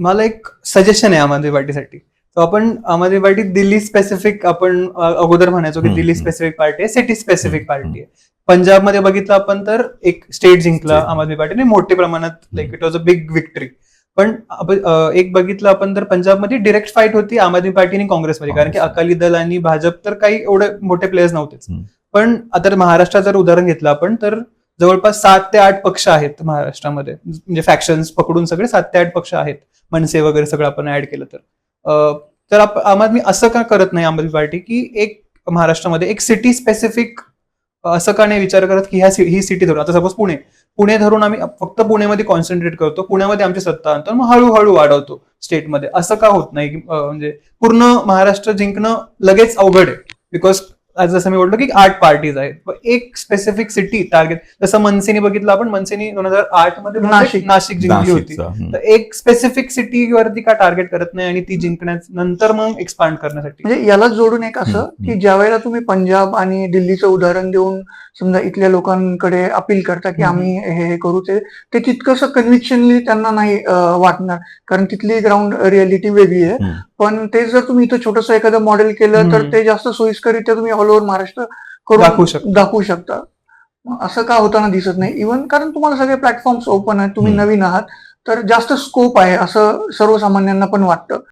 मला एक सजेशन आहे आम आदमी पार्टीसाठी. तर आपण आम आदमी पार्टी दिल्ली स्पेसिफिक, आपण अगोदर म्हणायचो की दिल्ली स्पेसिफिक पार्टी आहे, सिटी स्पेसिफिक पार्टी आहे. पंजाबमध्ये बघितलं आपण तर एक स्टेट जिंकला आम आदमी पार्टीने मोठ्या प्रमाणात, like it was a big victory. पण एक बघितलं आपण तर पंजाबमध्ये डिरेक्ट फाईट होती आम आदमी पार्टी आणि काँग्रेसमध्ये, कारण की अकाली दल आणि भाजप तर काही एवढे मोठे प्लेयर्स नव्हतेच. पण आता महाराष्ट्रात जर उदाहरण घेतलं आपण तर जवळपास 7 ते 8 पक्ष आहेत महाराष्ट्रामध्ये, म्हणजे फॅक्शन्स पकडून सगळे 7 ते 8 पक्ष आहेत, मनसे वगैरे सगळं आपण ऍड केलं तर आम आदमी असं का करत नाही, आम आदमी पार्टी, की एक महाराष्ट्रामध्ये एक सिटी स्पेसिफिक असं का नाही विचार करत की ही सिटी धरून, आता सपोज पुणे धरून आम्ही फक्त पुणेमध्ये कॉन्सन्ट्रेट करतो, पुण्यामध्ये आमची सत्ता आणतो, मग हळूहळू वाढवतो स्टेटमध्ये. असं का होत नाही की म्हणजे पूर्ण महाराष्ट्र जिंकणं लगेच अवघड आहे, बिकॉज जसं मी बोललो की 8 पार्टीज आहेत, एक स्पेसिफिक सिटी टार्गेट. जसं मनसेनी बघितलं आपण, मनसेनी 2008 मध्ये नाशिक जिंकली होती. तर एक स्पेसिफिक सिटीवरती का टार्गेट करत नाही आणि ती जिंकण्यानंतर मग एक्सपांड करण्यासाठी. म्हणजे याला जोडून एक असं की ज्या वेळेला तुम्ही पंजाब आणि दिल्लीचं उदाहरण देऊन समजा इथल्या लोकांकडे अपील करता की आम्ही हे करू, ते तितकंसं कन्व्हिक्शनली त्यांना नाही वाटणार, कारण तिथली ग्राउंड रियालिटी वेगळी आहे. पण ते जर तुम्ही इथं छोटंसं एखादं मॉडेल केलं तर ते जास्त सोयीस्करित्या तुम्ही ऑल ओव्हर महाराष्ट्र करून दाखवू शकता. असं का होताना दिसत नाही इव्हन, कारण तुम्हाला सगळे प्लॅटफॉर्म्स ओपन आहेत, तुम्ही नवीन आहात, तर जास्त स्कोप आहे असं सर्वसामान्यांना पण वाटतं.